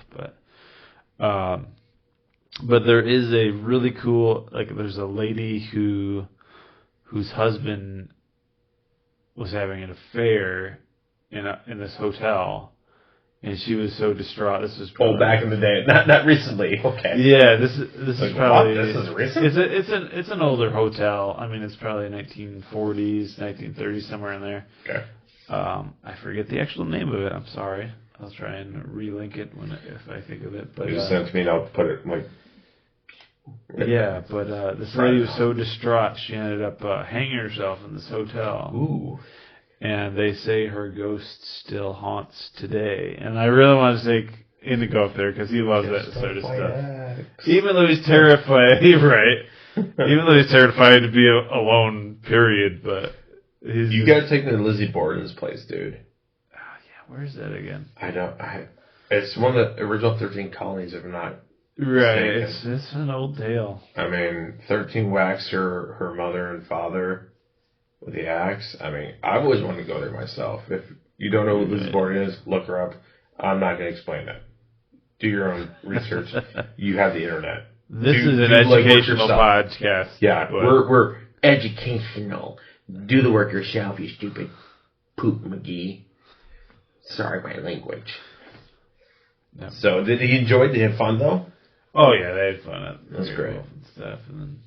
But there is a really cool, there's a lady whose husband was having an affair in this hotel. And she was so distraught. This was probably, back in the day, not recently. Okay. Yeah, this is probably this is recent. It's an older hotel. I mean, it's probably 1940s, 1930s, somewhere in there. Okay. I forget the actual name of it. I'm sorry. I'll try and relink it if I think of it. But you just sent it to me, and I'll put it Yeah, but this lady was so distraught, she ended up hanging herself in this hotel. Ooh. And they say her ghost still haunts today. And I really want to take Indigo up there because he loves that sort of stuff. Even though he's terrified, right? Even though he's terrified to be alone, period. But you got to take me to Lizzie Borden's place, dude. Yeah, where's that again? It's one of the original 13 colonies, if I'm not right. It's an old tale. I mean, 13 whacks her mother and father with the axe. I mean, I've always wanted to go there myself. If you don't know who Lizzie Borden is, look her up. I'm not going to explain that. Do your own research. You have the internet. This is an educational podcast. Yeah, we're educational. Do the work yourself, you stupid poop McGee. Sorry, my language. No. So, did he enjoy? Did he have fun though? Oh yeah, they had fun. That's great and stuff, and then.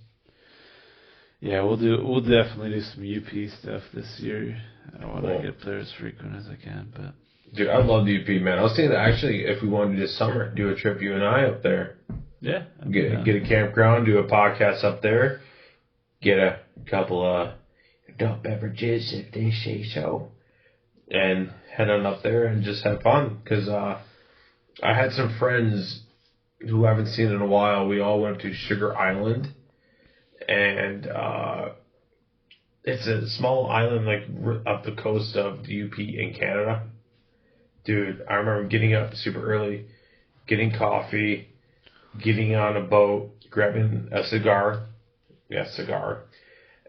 Yeah, we'll definitely do some UP stuff this year. I want to get up there as frequent as I can, but Dude, I love the UP, man. I was thinking that actually, if we wanted to this summer, do a trip, you and I, up there. Yeah. Get a campground, do a podcast up there, get a couple of adult beverages if they say so, and head on up there and just have fun. Because I had some friends who I haven't seen in a while. We all went to Sugar Island, and it's a small island like up the coast of the UP in Canada. Dude, I remember getting up super early, getting coffee, getting on a boat, grabbing a cigar,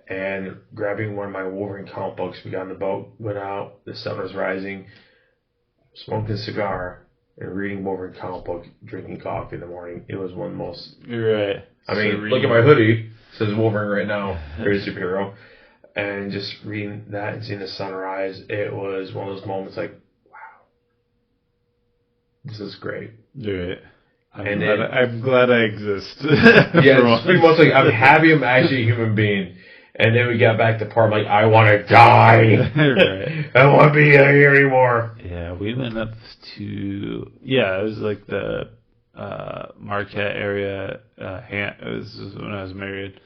and grabbing one of my Wolverine comic books. We got on the boat, went out, the sun was rising, smoking a cigar, and reading Wolverine comic book, drinking coffee in the morning. It was one of the most... You're right. I mean, look at my hoodie. It says Wolverine right now. Very superhero. And just reading that and seeing the sunrise, it was one of those moments like, this is great. You're right. I'm glad I exist. Yeah, it's pretty much like I'm happy I'm actually a human being. And then we got back to part like I want to die. Right. I don't want to be here anymore. Yeah, we went up to it was like the Marquette area. It was when I was married,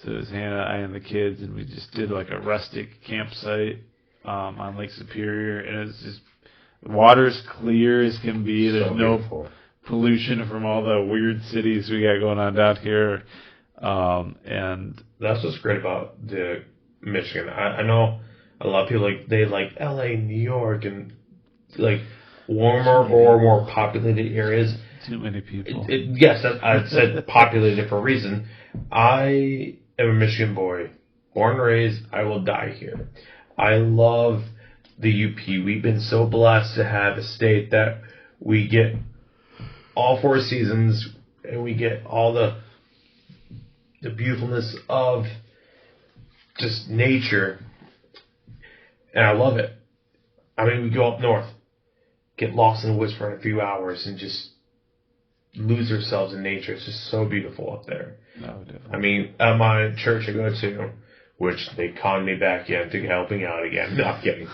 so it was Hannah, I, and the kids, and we just did like a rustic campsite on Lake Superior, and it's just water's clear as can be. There's no pollution from all the weird cities we got going on down here. And that's what's great about the Michigan. I know a lot of people they like LA, New York, and like warmer or more populated areas. Too many people. Yes, I said populated for a reason. I am a Michigan boy, born and raised. I will die here. I love the UP. We've been so blessed to have a state that we get all 4 seasons, and we get all the beautifulness of just nature, and I love it. I mean, we go up north, get lost in the woods for a few hours, and just lose ourselves in nature. It's just so beautiful up there. No, definitely. I mean, at my church I go to, which they conned me back into helping out again. No, I'm kidding.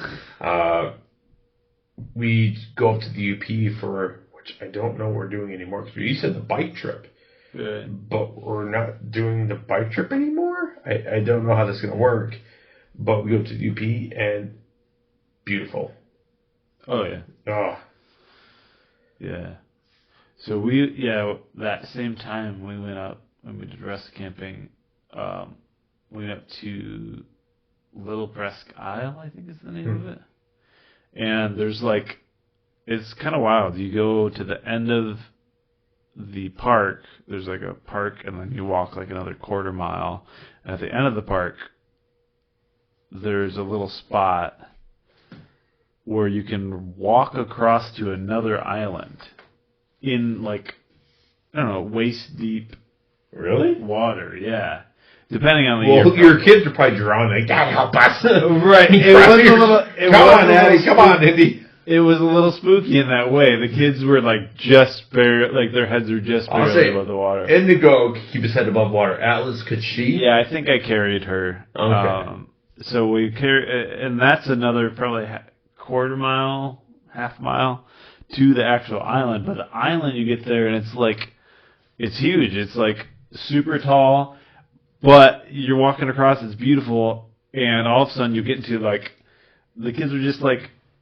We go up to the UP for, which I don't know what we're doing anymore, because we used to have the bike trip. Right. But we're not doing the bike trip anymore. I don't know how this is going to work. But we go to the UP, and beautiful. Oh, yeah. Oh. Yeah. So that same time we went up and we did rustic camping, we went up to Little Presque Isle, I think is the name of it. And there's it's kind of wild. You go to the end of the park, there's like a park, and then you walk like another quarter mile. And at the end of the park, there's a little spot where you can walk across to another island in waist deep water. Yeah. Depending on the year. Your kids are probably drowning. God help us. Right. Come on, Indy. It was a little spooky in that way. The kids were just barely, their heads were just barely above the water. Indigo could keep his head above water. Atlas, could she? Yeah, I think I carried her. Okay. So we and that's another probably quarter mile, half mile to the actual island. But the island, you get there and it's huge. It's super tall, but you're walking across. It's beautiful, and all of a sudden you get into the kids are just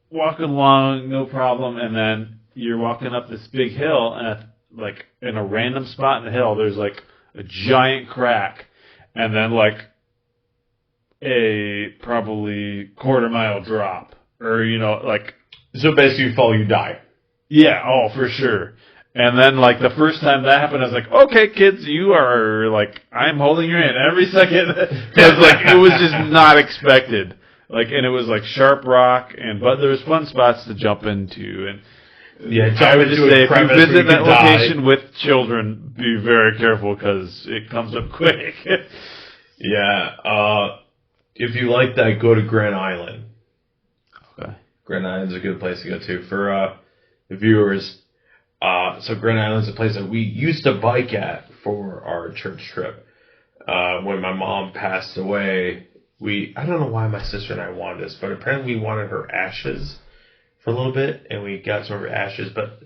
walking along, no problem, and then you're walking up this big hill, and in a random spot in the hill, there's a giant crack, and then a probably quarter mile drop, or So basically, you fall, you die. Yeah, oh for sure. And then the first time that happened, I was like, okay, kids, you are I'm holding your hand every second, because it was just not expected. And it was sharp rock, but there was fun spots to jump into. And yeah, I would just say, if you visit that location with children, be very careful because it comes up quick. Yeah. If you like that, go to Grand Island. Okay. Grand Island's a good place to go to for the viewers. So Grand Island's a place that we used to bike at for our church trip. When my mom passed away, I don't know why my sister and I wanted this, but apparently we wanted her ashes for a little bit, and we got some of her ashes. But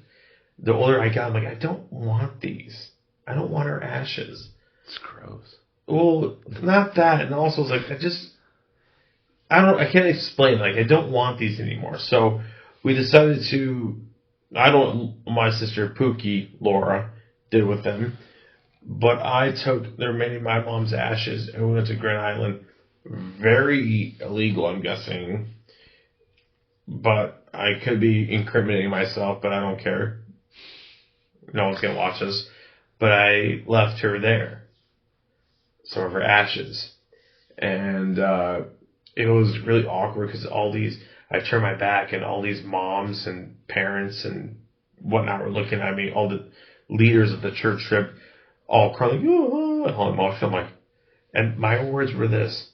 the older I got, I'm like, I don't want these. I don't want her ashes. It's gross. Well, not that, and also it's like I can't explain. Like, I don't want these anymore. So we decided to. My sister Pookie, Laura, did with them. But I took the remaining of my mom's ashes and we went to Grand Island. Very illegal, I'm guessing. But I could be incriminating myself, but I don't care. No one's going to watch this. But I left her there. Some of her ashes. And it was really awkward because I turned my back and all these moms and parents and whatnot were looking at me. All the leaders of the church trip all crying, all emotional. I'm like, and my words were this: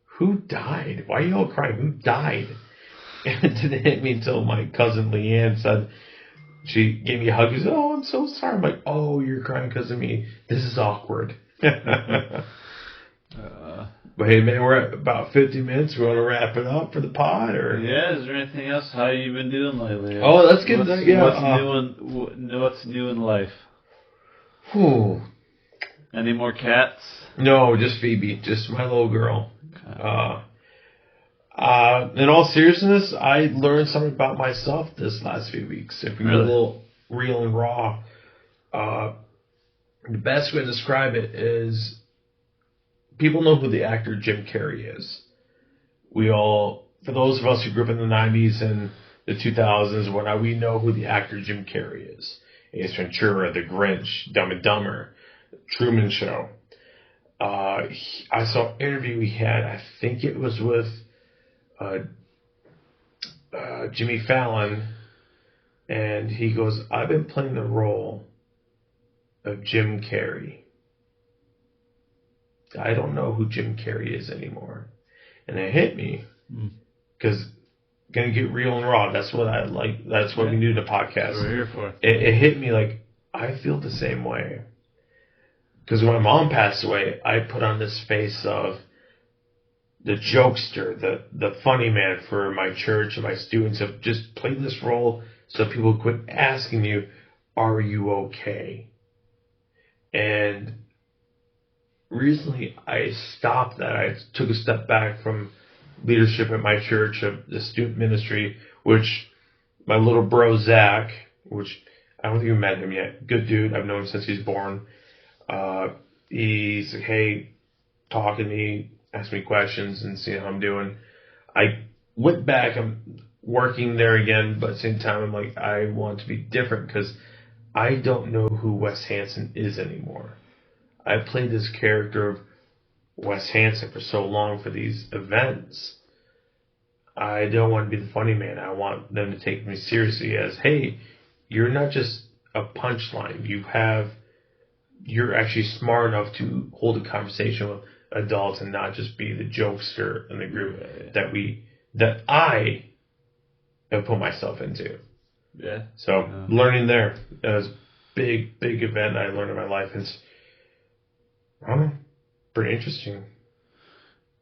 who died? Why are you all crying? Who died? And it didn't hit me until my cousin Leanne said, she gave me a hug. She said, oh, I'm so sorry. I'm like, oh, you're crying because of me. This is awkward. But hey, man, we're at about 50 minutes. We want to wrap it up for the pod, or Yeah, is there anything else? How you been doing lately? Oh, let's get what's, that. Yeah, what's new in life? Whew. Any more cats? No, just Phoebe, just my little girl. Okay. In all seriousness, I learned something about myself this last few weeks. If we get a little real and raw, the best way to describe it is people know who the actor Jim Carrey is. For those of us who grew up in the 90s and the 2000s and whatnot, we know who the actor Jim Carrey is. Ace Ventura, The Grinch, Dumb and Dumber, Truman Show. I saw an interview he had, I think it was with Jimmy Fallon, and he goes, I've been playing the role of Jim Carrey. I don't know who Jim Carrey is anymore. And it hit me, because gonna get real and raw. That's what I like. That's what we do in the podcast. That's what we're here for. It hit me like, I feel the same way. Because when my mom passed away, I put on this face of the jokester, the funny man for my church and my students. Have just played this role so people quit asking you, are you okay? And recently I stopped that. I took a step back from leadership at my church of the student ministry, which my little bro Zach, which I don't think you met him yet, good dude, I've known him since he's born. He's like, hey, talking to me, ask me questions and see how I'm doing. I went back, I'm working there again, but at the same time I'm like, I want to be different because I don't know who Wes Hansen is anymore. I played this character of Wes Hansen for so long for these events. I don't want to be the funny man. I want them to take me seriously as, hey, you're not just a punchline. You're actually smart enough to hold a conversation with adults and not just be the jokester in the group that I have put myself into. Yeah. So learning there, that was a big event I learned in my life. It's, I don't know, pretty interesting.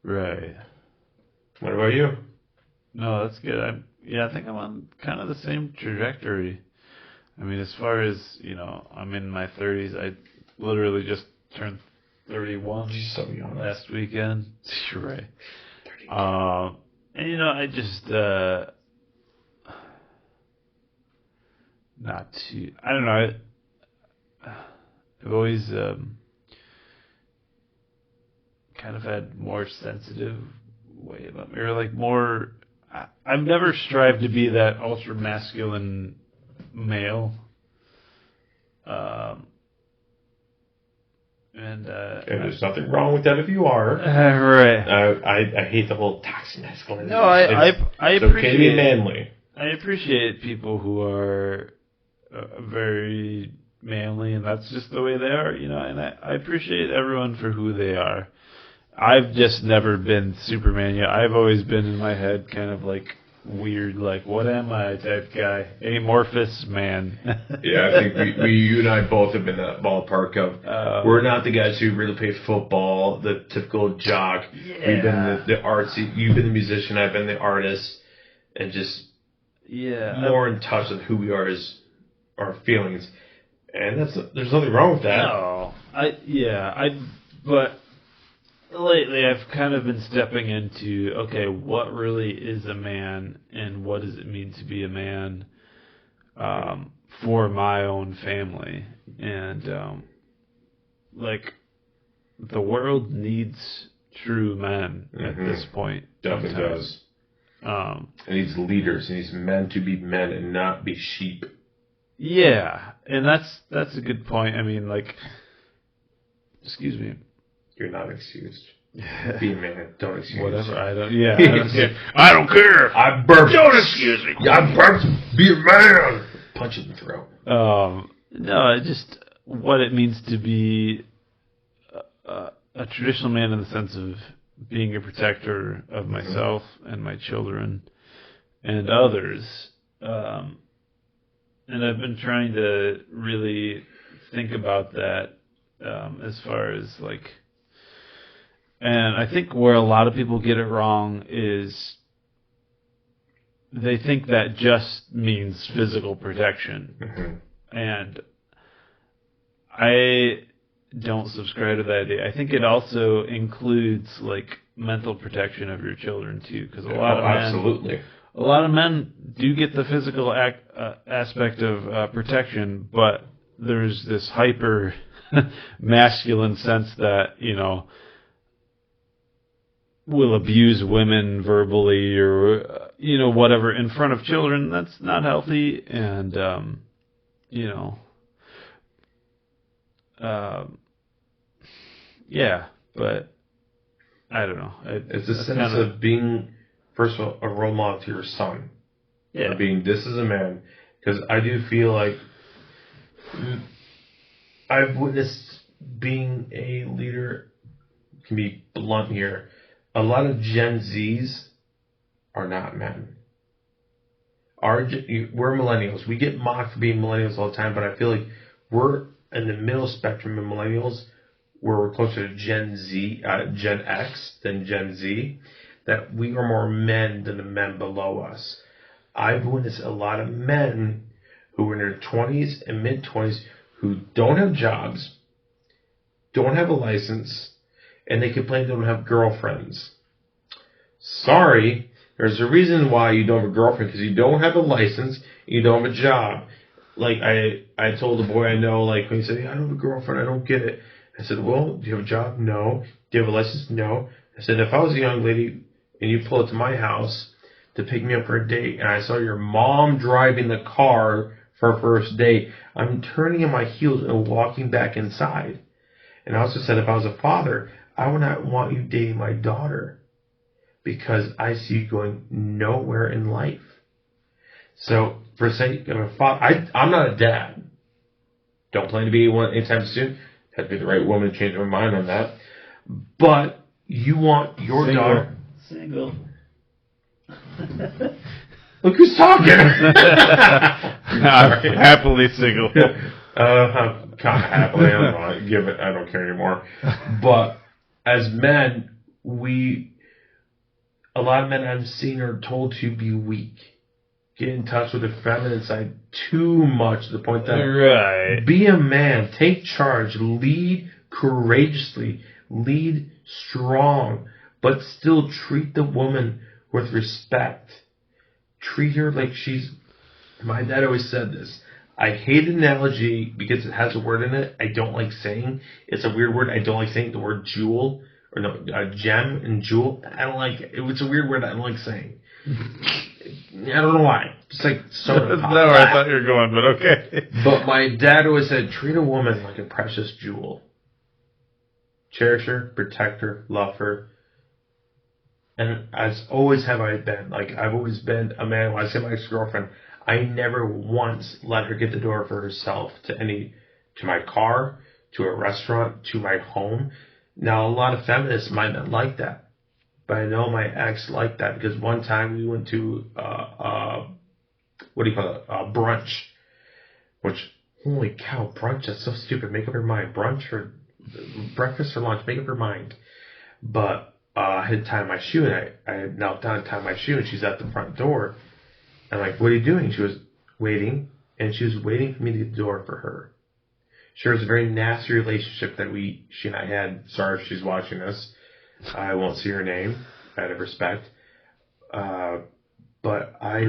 Right. What about you? No, that's good. I think I'm on kind of the same trajectory. I mean, as far as, I'm in my 30s. I literally just turned 31 So young. last weekend. You're right. 30. And, I just, I don't know. I've always kind of had more sensitive way about me, or like more. I've never strived to be that ultra masculine male. And there's nothing wrong with that if you are. Right. I hate the whole toxic masculinity. No, I it's appreciate okay to be manly. I appreciate people who are very manly, and that's just the way they are, and I appreciate everyone for who they are. I've just never been Superman yet. I've always been in my head kind of like weird, like, what am I type guy. Amorphous man. Yeah, I think you and I both have been in that ballpark of we're not the guys who really play football, the typical jock. Yeah. We've been the artsy, you've been the musician, I've been the artist, and just more in touch with who we are as our feelings, and there's nothing wrong with that. No, but lately I've kind of been stepping into, okay, what really is a man, and what does it mean to be a man, for my own family, and like the world needs true men at this point. Definitely does. It needs leaders. It needs men to be men and not be sheep. Yeah, and that's a good point. I mean, like, excuse me. You're not excused. Be a man. Don't excuse. Whatever. I don't. Yeah. I don't care. I burped. Don't excuse me. I burped. Be a man. Punch it in the throat. No, just what it means to be a traditional man in the sense of being a protector of myself and my children and others. And I've been trying to really think about that as far as like, and I think where a lot of people get it wrong is they think that just means physical protection. And I don't subscribe to that idea. I think it also includes like mental protection of your children too, because a lot of men do get the physical aspect of protection, but there's this hyper masculine sense that, you know, will abuse women verbally or, you know, whatever in front of children. That's not healthy. And, you know, yeah, but I don't know. It's a sense of being, first of all, a role model to your son. Yeah. Being this is a man. Because I do feel like I've witnessed being a leader, can be blunt here, a lot of Gen Zs are not men. We're millennials. We get mocked for being millennials all the time, but I feel like we're in the middle spectrum of millennials, where we're closer to Gen Z, Gen X than Gen Z, that we are more men than the men below us. I've witnessed a lot of men who are in their 20s and mid-20s who don't have jobs, don't have a license, and they complain they don't have girlfriends. Sorry, there's a reason why you don't have a girlfriend, because you don't have a license, you don't have a job. Like, I told a boy I know, like, when he said, I don't have a girlfriend, I don't get it. I said, well, do you have a job? No. Do you have a license? No. I said, if I was a young lady and you pull up to my house to pick me up for a date and I saw your mom driving the car for a first date, I'm turning on my heels and walking back inside. And I also said, if I was a father, I would not want you dating my daughter because I see you going nowhere in life. So, for sake of a father, I'm not a dad. Don't plan to be one anytime soon. Had to be the right woman to change my mind on that. But you want your daughter... Single. Look who's talking! I'm happily single. I'm kind of happily. I don't care anymore. But as men, a lot of men I've seen are told to be weak. Get in touch with the feminine side too much to the point that be a man, take charge, lead courageously, lead strong, but still treat the woman with respect. Treat her like she's... My dad always said this. I hate an analogy because it has a word in it I don't like saying. It's a weird word. I don't like saying the word jewel, or no, gem and jewel. I don't like it. It's a weird word I don't like saying. I don't know why. It's like sort of. That's not where I thought you were going, but okay. But my dad always said, treat a woman like a precious jewel. Cherish her, protect her, love her. And as always have I been. Like, I've always been a man. When I say my ex-girlfriend, I never once let her get the door for herself to my car, to a restaurant, to my home. Now, a lot of feminists might not like that. But I know my ex liked that because one time we went to brunch. Which, holy cow, brunch, that's so stupid. Make up your mind. Brunch or breakfast or lunch, make up your mind. But I had tied my shoe, and I had knelt down and tied my shoe, and she's at the front door. I'm like, what are you doing? She was waiting, and she was waiting for me to get the door for her. She was a very nasty relationship that she and I had. Sorry if she's watching this. I won't see her name out of respect. But I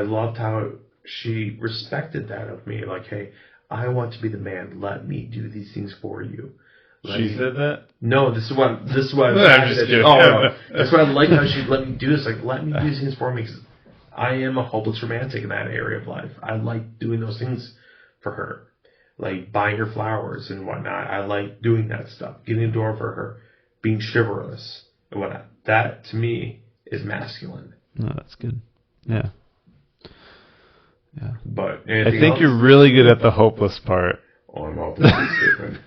loved how she respected that of me. Like, hey, I want to be the man. Let me do these things for you. She said that? No, this is what I'm just kidding. Oh, no. That's what I like how she let me do this. Like, let me do these things for me because I am a hopeless romantic in that area of life. I like doing those things for her, like buying her flowers and whatnot. I like doing that stuff, getting a door for her, being chivalrous and whatnot. That to me is masculine. No, that's good. Yeah. Yeah. But I think you're really good at the hopeless part. Oh, I'm hopelessly stupid.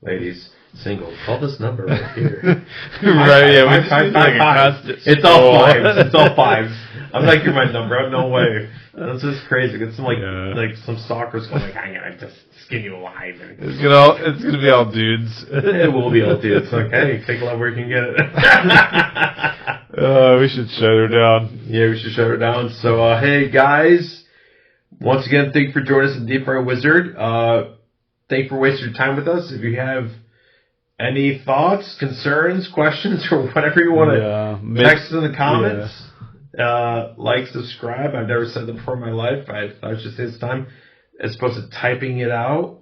Ladies, single, call this number right here. Right, yeah. We just need like a constant It's all fives. It's all fives. I'm not giving my number. No way. That's just crazy. It's some like some stalkers going like, I'm gonna just skin you alive. It's gonna be all dudes. It will be all dudes. It's like, hey, take love where you can get it. We should shut her down. Yeah, we should shut her down. So, hey guys, once again, thank you for joining us at Deep Fry Wizard. Thank you for wasting your time with us. If you have any thoughts, concerns, questions, or whatever you want to text us in the comments, like, subscribe. I've never said that before in my life. I should say this time, as opposed to typing it out.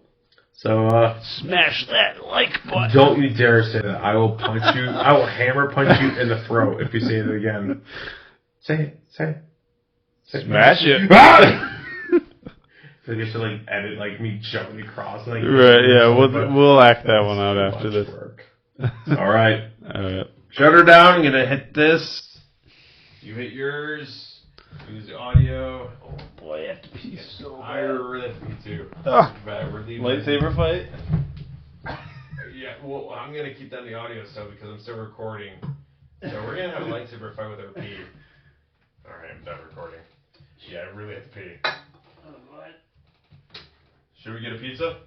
So, smash that like button. Don't you dare say that. I will punch you. I will hammer punch you in the throat if you say it again. Say it. Say it. Smash it. So you should like edit like me jumping across. Like, right, yeah, we'll act that one out after this. Work. All right. Alright. Shut her down. I'm gonna hit this. You hit yours. Use the audio. Oh boy, I have to pee so bad. I really have to pee too. We're leaving. Lightsaber fight? Yeah, well, I'm gonna keep that in the audio still because I'm still recording. So we're gonna have a lightsaber fight with our pee. All right, I'm done recording. Yeah, I really have to pee. Should we get a pizza?